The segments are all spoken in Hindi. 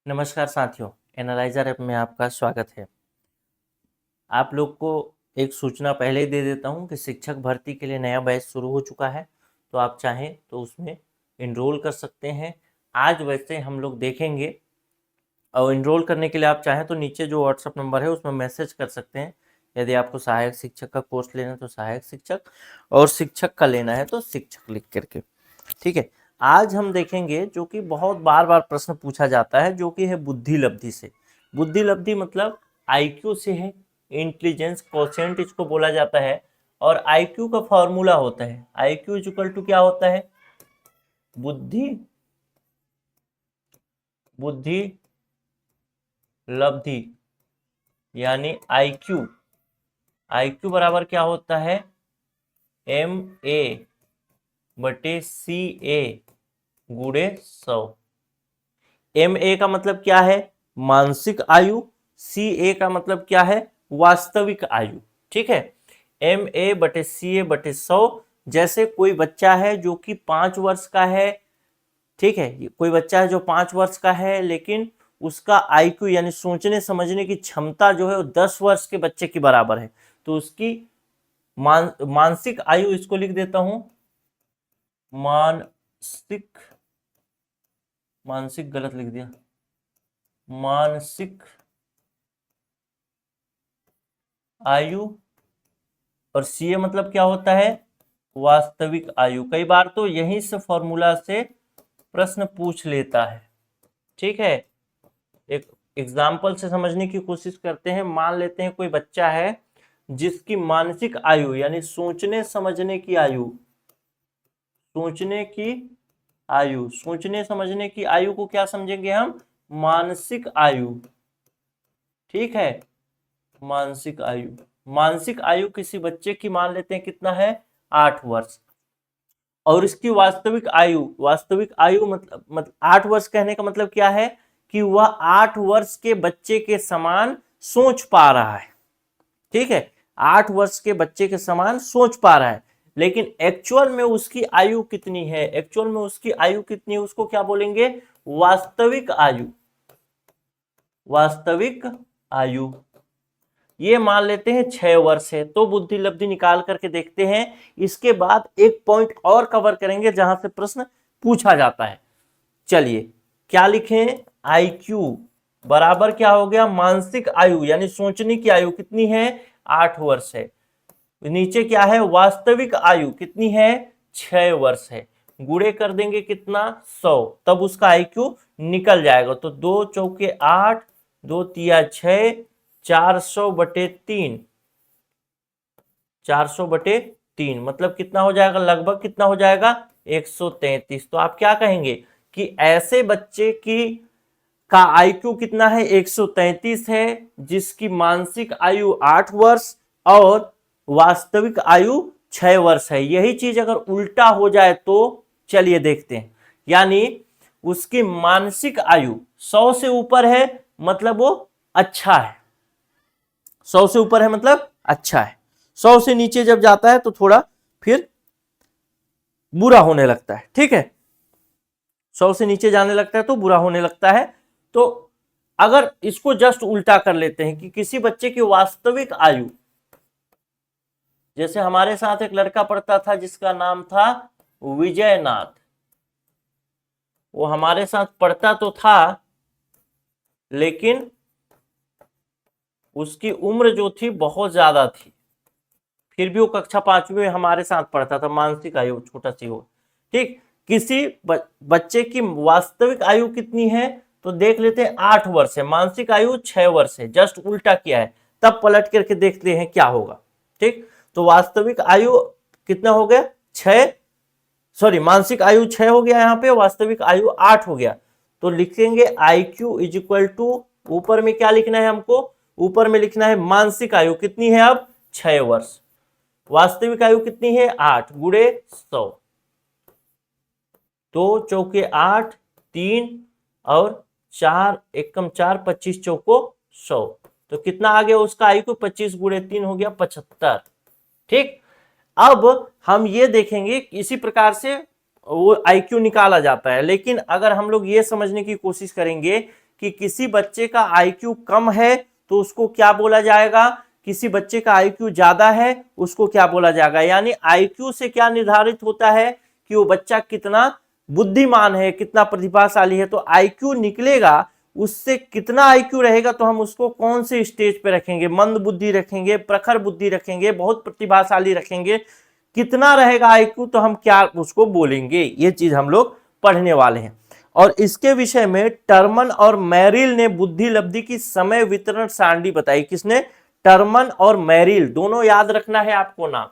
नमस्कार साथियों, एनालाइजर ऐप में आपका स्वागत है। आप लोग को एक सूचना पहले ही दे देता हूं कि शिक्षक भर्ती के लिए नया बैच शुरू हो चुका है, तो आप चाहें तो उसमें इनरोल कर सकते हैं। आज वैसे हम लोग देखेंगे और इनरोल करने के लिए आप चाहें तो नीचे जो व्हाट्सअप नंबर है उसमें मैसेज कर सकते हैं। यदि आपको सहायक शिक्षक का कोर्स लेना है तो सहायक शिक्षक, और शिक्षक का लेना है तो शिक्षक लिख करके। ठीक है, आज हम देखेंगे जो कि बहुत बार बार प्रश्न पूछा जाता है, जो कि है बुद्धि लब्धि से। बुद्धि लब्धि मतलब आईक्यू से है, इंटेलिजेंस क्वोशिएंट इसको बोला जाता है। और आईक्यू का फॉर्मूला होता है, आईक्यू इक्वल टू क्या होता है, बुद्धि बुद्धि लब्धि, यानी आईक्यू। आईक्यू बराबर क्या होता है, MA/CA गुणे 100। MA का मतलब क्या है, मानसिक आयु। CA का मतलब क्या है, वास्तविक आयु। ठीक है, MA/CA/100। जैसे कोई बच्चा है जो कि 5 वर्ष का है, ठीक है, कोई बच्चा है जो 5 वर्ष का है, लेकिन उसका आईक्यू यानी सोचने समझने की क्षमता जो है वो 10 वर्ष के बच्चे के बराबर है, तो उसकी मानसिक आयु, इसको लिख देता हूं मानसिक गलत लिख दिया, मानसिक आयु। और सीए मतलब क्या होता है, वास्तविक आयु। कई बार तो यहीं से फॉर्मूला से प्रश्न पूछ लेता है। ठीक है, एक एग्जाम्पल से समझने की कोशिश करते हैं। मान लेते हैं कोई बच्चा है जिसकी मानसिक आयु यानी सोचने समझने की आयु, सोचने समझने की आयु को क्या समझेंगे हम, मानसिक आयु। ठीक है, मानसिक आयु। मानसिक आयु किसी बच्चे की मान लेते हैं कितना है, 8 वर्ष। और इसकी वास्तविक आयु मतलब 8 वर्ष कहने का मतलब क्या है कि वह 8 वर्ष के बच्चे के समान सोच पा रहा है। ठीक है, 8 वर्ष के बच्चे के समान सोच पा रहा है, लेकिन एक्चुअल में उसकी आयु कितनी है, उसको क्या बोलेंगे, वास्तविक आयु। ये मान लेते हैं 6 वर्ष है, तो बुद्धि लब्धि निकाल करके देखते हैं। इसके बाद एक पॉइंट और कवर करेंगे जहां से प्रश्न पूछा जाता है। चलिए क्या लिखें, आईक्यू बराबर क्या हो गया, मानसिक आयु यानी सोचने की आयु कितनी है, 8 वर्ष है। नीचे क्या है, वास्तविक आयु कितनी है, 6 वर्ष है। गुणे कर देंगे कितना, 100, तब उसका आईक्यू निकल जाएगा। तो 2 चौके 8, 2 तिया 6, 400/3, 400/3 मतलब कितना हो जाएगा, लगभग कितना हो जाएगा, 133। तो आप क्या कहेंगे कि ऐसे बच्चे की का आईक्यू कितना है, 133 है, जिसकी मानसिक आयु 8 वर्ष और वास्तविक आयु 6 वर्ष है। यही चीज अगर उल्टा हो जाए तो चलिए देखते हैं। यानी उसकी मानसिक आयु 100 से ऊपर है मतलब वो अच्छा है, 100 से ऊपर है मतलब अच्छा है, 100 से नीचे जब जाता है तो थोड़ा फिर बुरा होने लगता है। ठीक है, 100 से नीचे जाने लगता है तो बुरा होने लगता है। तो अगर इसको जस्ट उल्टा कर लेते हैं कि किसी बच्चे की वास्तविक आयु, जैसे हमारे साथ एक लड़का पढ़ता था जिसका नाम था विजयनाथ, वो हमारे साथ पढ़ता तो था लेकिन उसकी उम्र जो थी बहुत ज्यादा थी, फिर भी वो कक्षा 5वीं में हमारे साथ पढ़ता था, मानसिक आयु छोटा सी हो। ठीक, किसी बच्चे की वास्तविक आयु कितनी है तो देख लेते हैं, 8 वर्ष है, मानसिक आयु 6 वर्ष है, जस्ट उल्टा किया है, तब पलट करके देखते हैं क्या होगा। ठीक, तो वास्तविक आयु कितना हो गया, 6, सॉरी मानसिक आयु 6 हो गया, यहाँ पे वास्तविक आयु 8 हो गया। तो लिखेंगे IQ इज इक्वल टू, ऊपर में क्या लिखना है हमको, ऊपर में लिखना है मानसिक आयु कितनी है अब 6 वर्ष, वास्तविक आयु कितनी है 8 गुणे 100, 2 चौके 8, 3 और 4 एकम 4, 25 चौको 100, तो कितना आ गया उसका आयु, 25 गुणे 3 हो गया 75। ठीक, अब हम ये देखेंगे इसी प्रकार से वो आईक्यू निकाला जाता है, लेकिन अगर हम लोग ये समझने की कोशिश करेंगे कि किसी बच्चे का आईक्यू कम है तो उसको क्या बोला जाएगा, किसी बच्चे का आईक्यू ज्यादा है उसको क्या बोला जाएगा। यानी आईक्यू से क्या निर्धारित होता है कि वो बच्चा कितना बुद्धिमान है, कितना प्रतिभाशाली है। तो आईक्यू निकलेगा, उससे कितना आईक्यू रहेगा तो हम उसको कौन से स्टेज पे रखेंगे, मंद बुद्धि रखेंगे, प्रखर बुद्धि रखेंगे, बहुत प्रतिभाशाली रखेंगे, कितना रहेगा आईक्यू तो हम क्या उसको बोलेंगे, ये चीज हम लोग पढ़ने वाले हैं। और इसके विषय में टर्मन और मैरिल ने बुद्धि लब्धि की समय वितरण सारणी बताई। किसने? टर्मन और मैरिल, दोनों याद रखना है आपको नाम,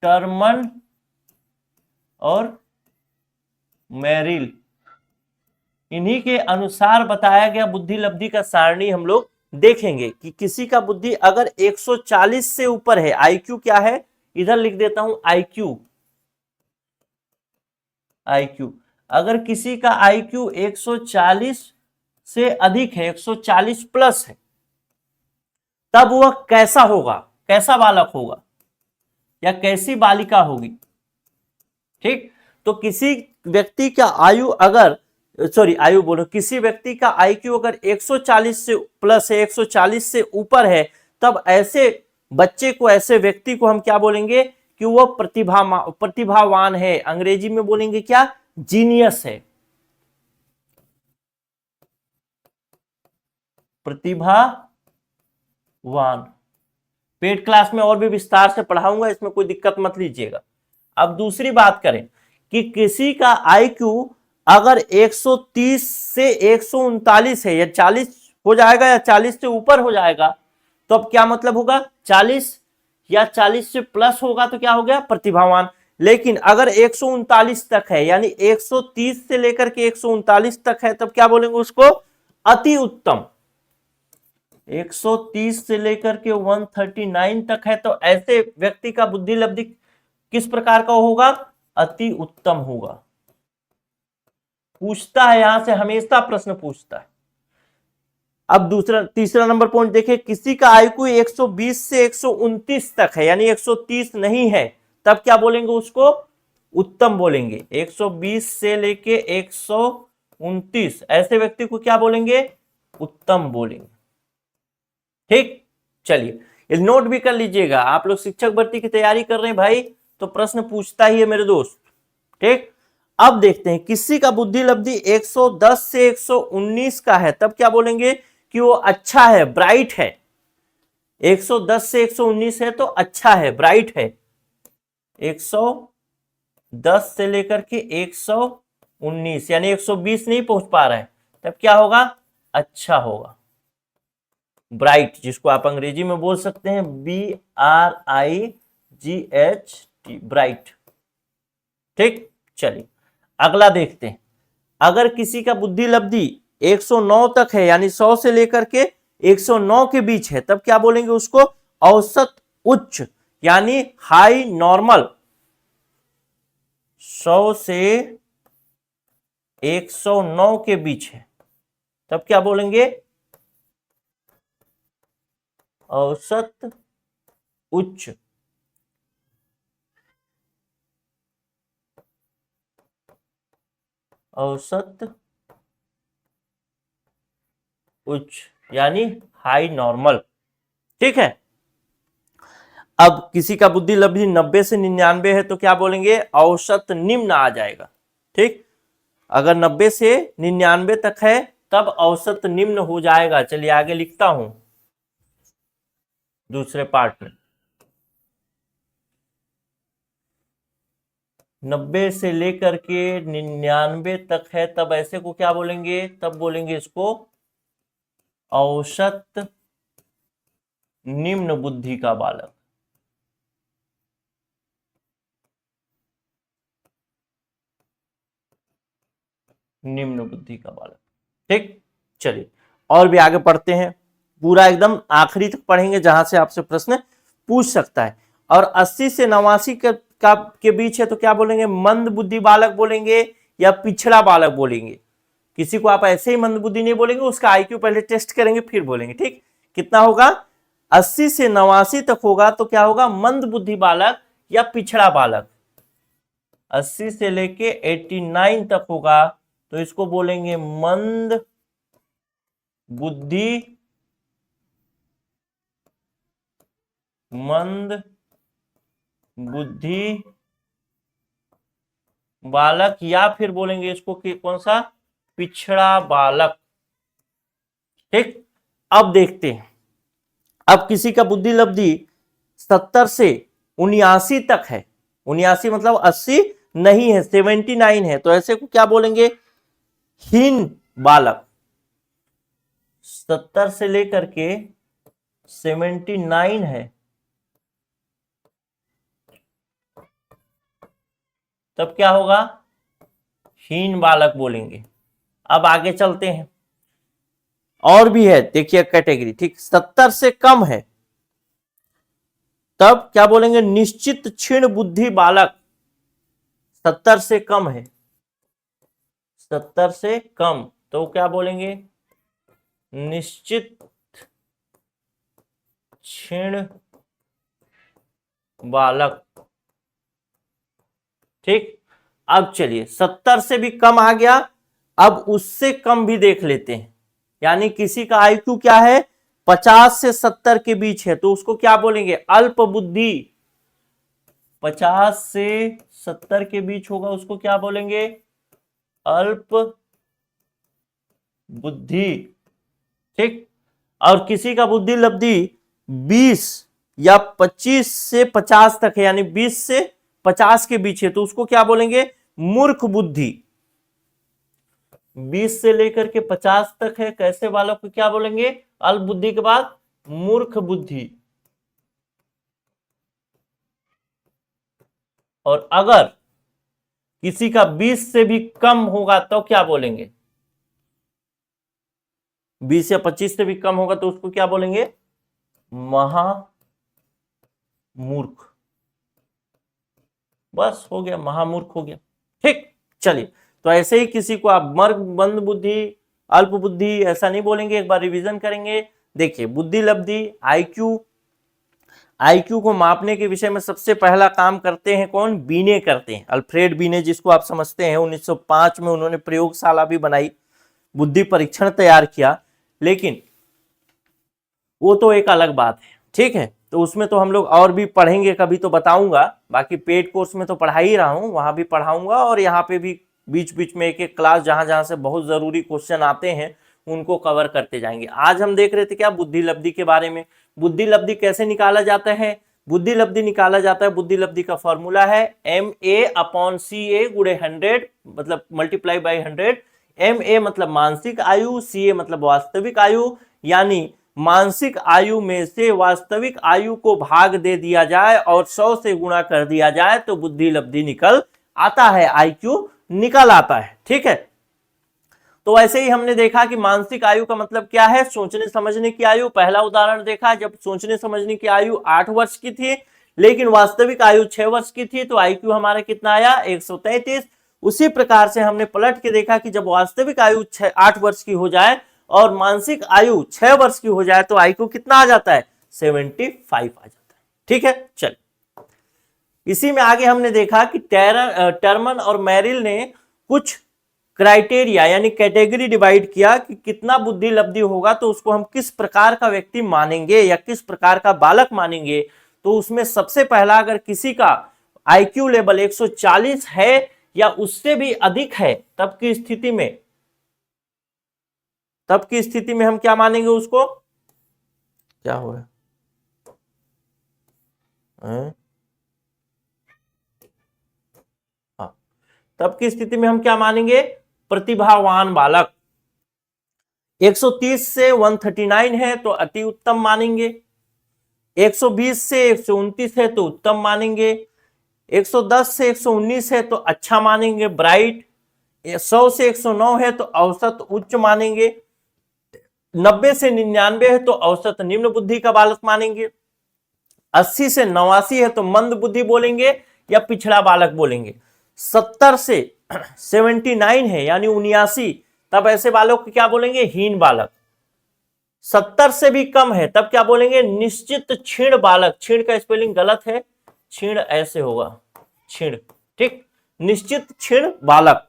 टर्मन और मैरिल, इन्हीं के अनुसार बताया गया बुद्धि लब्धि का सारणी हम लोग देखेंगे कि किसी का बुद्धि अगर 140 से ऊपर है, आईक्यू क्या है इधर लिख देता हूं, आईक्यू, आईक्यू अगर किसी का आईक्यू 140 से अधिक है, 140 प्लस है, तब वह कैसा होगा, कैसा बालक होगा या कैसी बालिका होगी। ठीक, तो किसी व्यक्ति का आयु अगर आयु बोलो, किसी व्यक्ति का आईक्यू अगर 140 से प्लस है, 140 से ऊपर है, तब ऐसे बच्चे को, ऐसे व्यक्ति को हम क्या बोलेंगे कि वो प्रतिभावान है। अंग्रेजी में बोलेंगे क्या? जीनियस है, प्रतिभावान। पेड क्लास में और भी विस्तार से पढ़ाऊंगा, इसमें कोई दिक्कत मत लीजिएगा। अब दूसरी बात करें कि किसी का आईक्यू अगर 130 से 139 है, या 40 हो जाएगा या 40 से ऊपर हो जाएगा, तो अब क्या मतलब होगा, 40 या 40 से प्लस होगा तो क्या हो गया, प्रतिभावान। लेकिन अगर 139 तक है, यानी 130 से लेकर के 139 तक है, तब क्या बोलेंगे उसको, अति उत्तम। 130 से लेकर के 139 तक है, तो ऐसे व्यक्ति का बुद्धि लब्धि किस प्रकार का होगा, अति उत्तम होगा। पूछता है, यहां से हमेशा प्रश्न पूछता है। अब तीसरा नंबर पॉइंट देखें, किसी का आईक्यू 120 से 129 तक है, यानी 130 नहीं है, तब क्या बोलेंगे उसको, उत्तम बोलेंगे। 120 से लेके 129, ऐसे व्यक्ति को क्या बोलेंगे, उत्तम बोलेंगे। ठीक, चलिए ये नोट भी कर लीजिएगा, आप लोग शिक्षक भर्ती की तैयारी कर रहे हैं भाई, तो प्रश्न पूछता ही है मेरे दोस्त। ठीक, अब देखते हैं किसी का बुद्धि लब्धि 110 से 119 का है, तब क्या बोलेंगे कि वो अच्छा है, ब्राइट है। 110 से 119 है तो अच्छा है, ब्राइट है। 110 से लेकर के 119, यानी 120 नहीं पहुंच पा रहा है, तब क्या होगा, अच्छा होगा, ब्राइट, जिसको आप अंग्रेजी में बोल सकते हैं BRIGHT, ब्राइट। ठीक, चलिए अगला देखते हैं। अगर किसी का बुद्धि लब्धि 109 तक है, यानी 100 से लेकर के 109 के बीच है, तब क्या बोलेंगे उसको, औसत उच्च, यानी हाई नॉर्मल। 100 से 109 के बीच है, तब क्या बोलेंगे, औसत उच्च। औसत उच्च यानी हाई नॉर्मल। ठीक है, अब किसी का बुद्धि लब्धि 90 से 99 है, तो क्या बोलेंगे, औसत निम्न आ जाएगा। ठीक, अगर 90 से 99 तक है तब औसत निम्न हो जाएगा। चलिए आगे लिखता हूं दूसरे पार्ट में। 90 से लेकर के 99 तक है, तब ऐसे को क्या बोलेंगे, तब बोलेंगे इसको औसत निम्न बुद्धि का बालक। निम्न बुद्धि का बालक। ठीक, चलिए और भी आगे पढ़ते हैं, पूरा एकदम आखिरी तक पढ़ेंगे जहां से आपसे प्रश्न पूछ सकता है। और 80 से 89 के बीच है, तो क्या बोलेंगे, मंद बुद्धि बालक बोलेंगे या पिछड़ा बालक बोलेंगे। किसी को आप ऐसे ही मंद बुद्धि नहीं बोलेंगे, उसका आईक्यू पहले टेस्ट करेंगे फिर बोलेंगे। ठीक, कितना होगा, 80 से 89 तक होगा तो क्या होगा, मंद बुद्धि बालक या पिछड़ा बालक। 80 से लेके 89 तक होगा तो इसको बोलेंगे मंद बुद्धि, मंद बुद्धि बालक, या फिर बोलेंगे इसको कि कौन सा, पिछड़ा बालक। ठीक, अब देखते हैं, अब किसी का बुद्धि लब्धि 70 से 79 तक है, 79 मतलब 80 नहीं है, 79 है, तो ऐसे को क्या बोलेंगे, हीन बालक। 70 से लेकर के 79 है, तब क्या होगा, हीन बालक बोलेंगे। अब आगे चलते हैं, और भी है, देखिए कैटेगरी, ठीक, 70 से कम है तब क्या बोलेंगे, निश्चित क्षीण बुद्धि बालक। 70 से कम है, 70 से कम, तो क्या बोलेंगे, निश्चित क्षीण बालक। ठीक, अब चलिए 70 से भी कम आ गया, अब उससे कम भी देख लेते हैं, यानी किसी का आईक्यू क्या है, 50 से 70 के बीच है, तो उसको क्या बोलेंगे, अल्प बुद्धि। 50 से 70 के बीच होगा, उसको क्या बोलेंगे, अल्प बुद्धि। ठीक, और किसी का बुद्धि लब्धि 20 या 25 से 50 तक है, यानी 20 से 50 के बीच है, तो उसको क्या बोलेंगे, मूर्ख बुद्धि। 20 से लेकर के 50 तक है, कैसे बालक को क्या बोलेंगे, अल्प बुद्धि के बाद मूर्ख बुद्धि। और अगर किसी का 20 से भी कम होगा तो क्या बोलेंगे, 20 या 25 से भी कम होगा तो उसको क्या बोलेंगे, महामूर्ख। बस हो गया, महामूर्ख हो गया। ठीक, चलिए, तो ऐसे ही किसी को आप मर्ग, मंद बुद्धि, अल्प बुद्धि ऐसा नहीं बोलेंगे, एक बार रिवीजन करेंगे। देखिए, बुद्धि लब्धि, आईक्यू, आईक्यू को मापने के विषय में सबसे पहला काम करते हैं कौन, बीने करते हैं, अल्फ्रेड बीने, जिसको आप समझते हैं 1905 में उन्होंने प्रयोगशाला भी बनाई, बुद्धि परीक्षण तैयार किया, लेकिन वो तो एक अलग बात है। ठीक है, तो उसमें तो हम लोग और भी पढ़ेंगे, कभी तो बताऊंगा, बाकी पेड कोर्स में तो पढ़ा ही रहा हूं, वहां भी पढ़ाऊंगा, और यहाँ पे भी बीच बीच में एक एक क्लास जहां जहां से बहुत जरूरी क्वेश्चन आते हैं उनको कवर करते जाएंगे। आज हम देख रहे थे क्या, बुद्धि लब्धि के बारे में। बुद्धि लब्धि कैसे निकाला जाता है, बुद्धि लब्धि निकाला जाता है, बुद्धि लब्धि का फॉर्मूला है MA/CA गुणे 100, मतलब मल्टीप्लाई बाई 100। MA मतलब मानसिक आयु, CA मतलब वास्तविक आयु, यानी मानसिक आयु में से वास्तविक आयु को भाग दे दिया जाए और 100 से गुणा कर दिया जाए तो बुद्धि लब्धि निकल आता है, आईक्यू निकल आता है। ठीक है, तो ऐसे ही हमने देखा कि मानसिक आयु का मतलब क्या है, सोचने समझने की आयु। पहला उदाहरण देखा जब सोचने समझने की आयु 8 वर्ष की थी लेकिन वास्तविक आयु 6 वर्ष की थी, तो आईक्यू हमारा कितना आया, 133। उसी प्रकार से हमने पलट के देखा कि जब वास्तविक आयु 8 वर्ष की हो जाए और मानसिक आयु 6 वर्ष की हो जाए तो आईक्यू कितना आ जाता है, 75 आ जाता है। ठीक है, चल, इसी में आगे हमने देखा कि टर्मन और मैरिल ने कुछ क्राइटेरिया यानी कैटेगरी डिवाइड किया कि कितना बुद्धि लब्धि होगा तो उसको हम किस प्रकार का व्यक्ति मानेंगे या किस प्रकार का बालक मानेंगे। तो उसमें सबसे पहला, अगर किसी का आईक्यू लेवल 140 है या उससे भी अधिक है तब की स्थिति में हम क्या मानेंगे उसको, क्या हो रहा है, हाँ, तब की स्थिति में हम क्या मानेंगे, प्रतिभावान बालक। 130 से 139 है तो अति उत्तम मानेंगे, 120 से 129 है तो उत्तम मानेंगे, 110 से 119 है तो अच्छा मानेंगे, ब्राइट। 100 से 109 है तो औसत उच्च मानेंगे, 90 से 99 है तो औसत निम्न बुद्धि का बालक मानेंगे, 80 से 89 है तो मंद बुद्धि बोलेंगे या पिछड़ा बालक बोलेंगे, 70 से 79 है यानी 79, तब ऐसे बालक को क्या बोलेंगे, हीन बालक। 70 से भी कम है तब क्या बोलेंगे, निश्चित क्षीण बालक। क्षीण का स्पेलिंग गलत है, क्षीण ऐसे होगा, क्षीण। ठीक, निश्चित क्षीण बालक।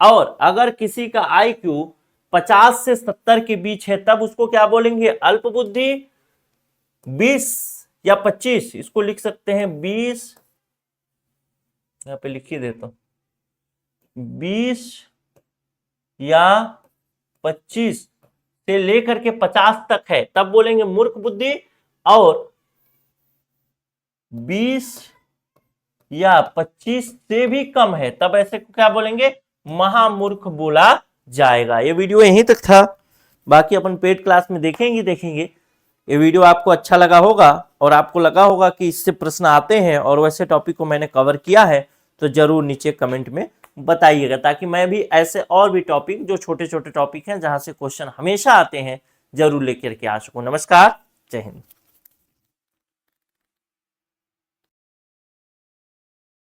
और अगर किसी का IQ 50 से 70 के बीच है तब उसको क्या बोलेंगे, अल्प बुद्धि। 20 या 25, इसको लिख सकते हैं 20, यहां पे लिख ही देता हूं, 20 या 25 से लेकर के 50 तक है तब बोलेंगे मूर्ख बुद्धि। और 20 या 25 से भी कम है तब ऐसे को क्या बोलेंगे, महामूर्ख बोला जाएगा। ये वीडियो यहीं तक था, बाकी अपन पेड क्लास में देखेंगे। ये वीडियो आपको अच्छा लगा होगा और आपको लगा होगा कि इससे प्रश्न आते हैं और वैसे टॉपिक को मैंने कवर किया है तो जरूर नीचे कमेंट में बताइएगा, ताकि मैं भी ऐसे और भी टॉपिक जो छोटे छोटे टॉपिक हैं जहां से क्वेश्चन हमेशा आते हैं जरूर लेकर के आ सकूं। नमस्कार, जय हिंद।